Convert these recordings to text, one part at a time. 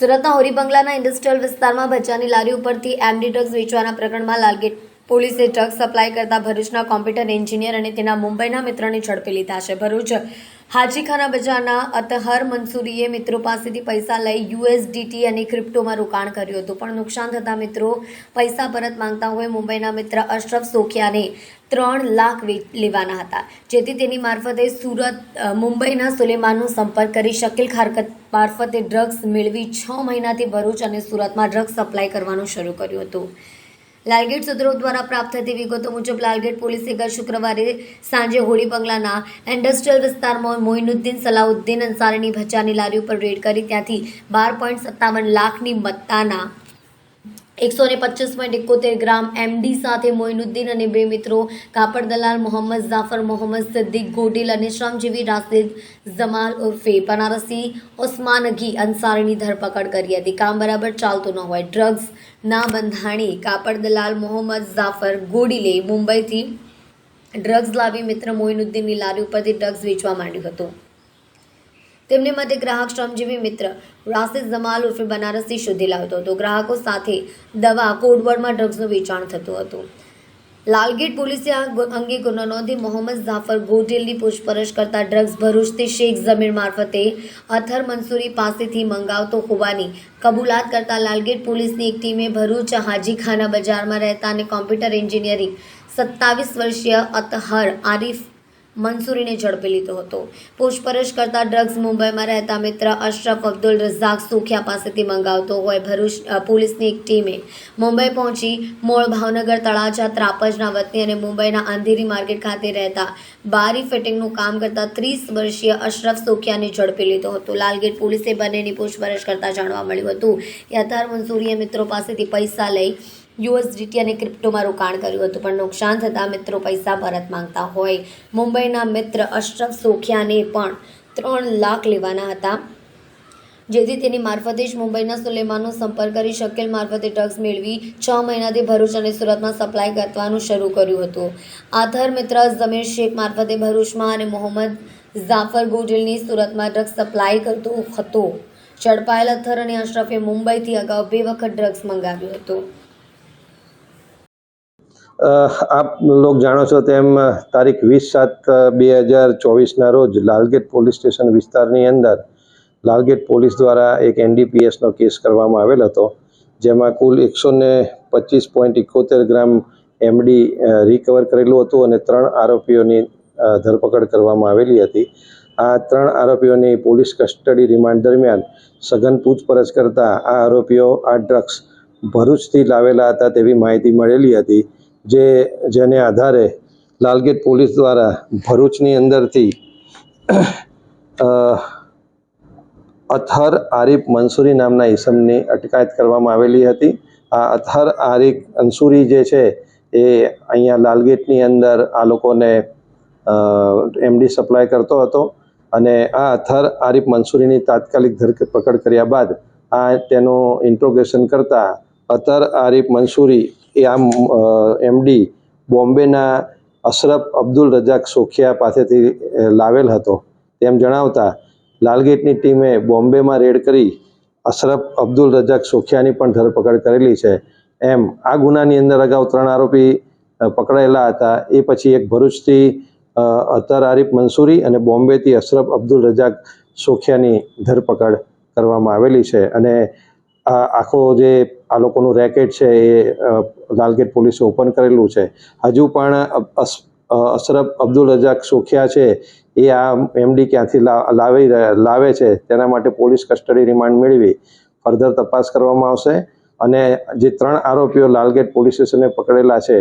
સુરતના હોરી બંગલાના ઇન્ડસ્ટ્રીયલ વિસ્તારમાં ભચાની લારી ઉપરથી એમડી ડ્રગ્સ વેચવાના પ્રકરણમાં લાલગેટ પોલીસે ડ્રગ્સ સપ્લાય કરતા ભરૂચના કોમ્પ્યુટર એન્જિનિયર અને તેના મુંબઈના મિત્રને ઝડપી લીધા છે. ભરૂચ હાજીખાના બજારના અતહર મંસૂરીએ મિત્રો પાસેથી પૈસા લઈ યુએસડીટી અને ક્રિપ્ટોમાં રોકાણ કર્યું હતું, પણ નુકસાન થતા મિત્રો પૈસા પરત માંગતા હોય મુંબઈના મિત્ર અશરફ સોખિયાને 3 લાખ લેવાના હતા, જેથી તેની મારફતે મુંબઈના સુલેમાનનો સંપર્ક કરી શકીલ ખારકત મારફતે ડ્રગ્સ મેળવી 6 મહિનાથી ભરૂચ અને સુરતમાં ડ્રગ્સ સપ્લાય કરવાનું શરૂ કર્યું હતું. લાલગેટ સૂત્રો દ્વારા પ્રાપ્ત થતી વિગતો મુજબ લાલગેટ પોલીસે ગત શુક્રવારે સાંજે હોળી બંગલાના ઇન્ડસ્ટ્રીયલ વિસ્તારમાં મોઇનુદ્દીન સલાઉદ્દીન અંસારીની ભચાની લારી ઉપર રેડ કરી ત્યાંથી 12.57 લાખની મત્તાના 125.71 ગ્રામ એમડી સાથે મોઇનુદ્દીન અને 2 મિત્રો કાપડ દલાલ મોહમ્મદ જાફર મોહમ્મદ સિદ્દીક ગોડિલ અને શ્રમજીવી રાશિદ જમાલ ઉર્ફે બનારસી ઓસ્માનગી અંસારીની ધરપકડ કરી હતી. કામ બરાબર ચાલતું ન હોય ડ્રગ્સ ના બંધાણી કાપડ દલાલ મોહમ્મદ જાફર ગોડિલે મુંબઈથી ડ્રગ્સ લાવી મિત્ર મોઇનુદ્દીનની લારી ઉપરથી ડ્રગ્સ વેચવા માંડ્યું હતું. તેમની માટે ગ્રાહક શ્રમજીવી મિત્ર રાશિદ જમાલ ઉર્ફે બનારસી શોધી લાવતો હતો. ગ્રાહકો સાથે દવા કોડવર્ડમાં ડ્રગ્સનું વેચાણ થતું હતું. લાલગેટ પોલીસે આ અંગે ગુનો નોંધી મોહમ્મદ જાફર ગોડિલની પૂછપરછ કરતા ડ્રગ્સ ભરૂચથી શેખ જમીર મારફતે અથર મંસૂરી પાસેથી મંગાવતો હોવાની કબૂલાત કરતા લાલગેટ પોલીસની એક ટીમે ભરૂચ હાજીખાના બજારમાં રહેતા અને કોમ્પ્યુટર એન્જિનિયરિંગ 27 વર્ષીય અતહર આરિફ મંસૂરીને ઝડપી લીધો હતો. પૂછપરછ કરતા ડ્રગ્સ મુંબઈમાં રહેતા મિત્ર અશરફ અબ્દુલ રઝાક સોખિયા પાસેથી મંગાવતો હોય ભરૂચ પોલીસની એક ટીમે મુંબઈ પહોંચી મૂળ ભાવનગર તળાજા ત્રાપજના વતની અને મુંબઈના અંધેરી માર્કેટ ખાતે રહેતા બારી ફિટિંગનું કામ કરતા 30 વર્ષીય અશરફ સોખિયાને ઝડપી લીધો હતો. લાલગેટ પોલીસે બંનેની પૂછપરછ કરતા જાણવા મળ્યું હતું કે અથાર મંસૂરીએ મિત્રો પાસેથી પૈસા લઈ યુએસડીટી અને ક્રિપ્ટોમાં રોકાણ કર્યું હતું, પણ નુકસાન થતાં મિત્રો પૈસા પરત માંગતા હોય મુંબઈના મિત્ર અશરફ સોખિયાને પણ 3 લાખ લેવાના હતા, જેથી તેની મારફતે જ મુંબઈના સુલેમાનનો સંપર્ક કરી શકીલ મારફતે ડ્રગ્સ મેળવી 6 મહિનાથી ભરૂચ અને સુરતમાં સપ્લાય કરવાનું શરૂ કર્યું હતું. આથર મિત્ર જમીર શેખ મારફતે ભરૂચમાં અને મોહમ્મદ જાફર ગોડિલની સુરતમાં ડ્રગ્સ સપ્લાય કરતો હતો. ઝડપાયેલ અથર અને અશરફે મુંબઈથી અગાઉ 2 વખત ડ્રગ્સ મંગાવ્યું હતું. આપ લોગ જાણો છો તેમ તારીખ 20/7/2024ના રોજ લાલગેટ પોલીસ સ્ટેશન વિસ્તારની અંદર લાલગેટ પોલીસ દ્વારા એક NDPSનો કેસ કરવામાં આવેલ હતો, જેમાં કુલ 125.71 ગ્રામ એમડી રિકવર કરેલું હતું અને 3 આરોપીઓની ધરપકડ કરવામાં આવેલી હતી. આ 3 આરોપીઓની પોલીસ કસ્ટડી રિમાન્ડ દરમિયાન સઘન પૂછપરછ કરતા આ આરોપીઓ આ ડ્રગ્સ ભરૂચથી લાવેલા હતા તેવી માહિતી મળેલી હતી, જેને આધારે લાલગેટ પોલીસ દ્વારા ભરૂચની અંદરથી અથર આરિફ મંસૂરી નામના ઈસમની અટકાયત કરવામાં આવેલી હતી. આ અથર આરિફ મંસૂરી જે છે એ અહીંયા લાલગેટની અંદર આ લોકોને એમડી સપ્લાય કરતો હતો અને આ અથર આરિફ મંસૂરીની તાત્કાલિક ધરપકડ કર્યા બાદ તેનું ઇન્ટ્રોગેશન કરતા અથર આરિફ મંસૂરી એ આ એમડી બોમ્બેના અશરફ અબ્દુલ રઝાક સોખિયા પાસેથી લાવેલ હતો તેમ જણાવતા લાલગેટની ટીમે બોમ્બેમાં રેડ કરી અશરફ અબ્દુલ રઝાક સોખિયાની પણ ધરપકડ કરેલી છે. એમ આ ગુનાની અંદર અગાઉ 3 આરોપી પકડાયેલા હતા. એ પછી એક ભરૂચથી અથર આરિફ મંસૂરી અને બોમ્બેથી અશરફ અબ્દુલ રઝાક સોખિયાની ધરપકડ કરવામાં આવેલી છે અને આખો જે આ લોકોનું રેકેટ છે એ લાલગેટ પોલીસે ઓપન કરેલું છે. હજુ પણ અશરફ અબ્દુલ રઝાક સોખિયા છે એ આ એમડી ક્યાંથી લાવે છે તેના માટે પોલીસ કસ્ટડી રિમાન્ડ મેળવી ફર્ધર તપાસ કરવામાં આવશે અને જે 3 આરોપીઓ લાલગેટ પોલીસ સ્ટેશને પકડેલા છે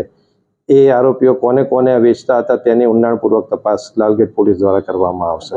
એ આરોપીઓ કોને વેચતા હતા તેની ઊંડાણપૂર્વક તપાસ લાલગેટ પોલીસ દ્વારા કરવામાં આવશે.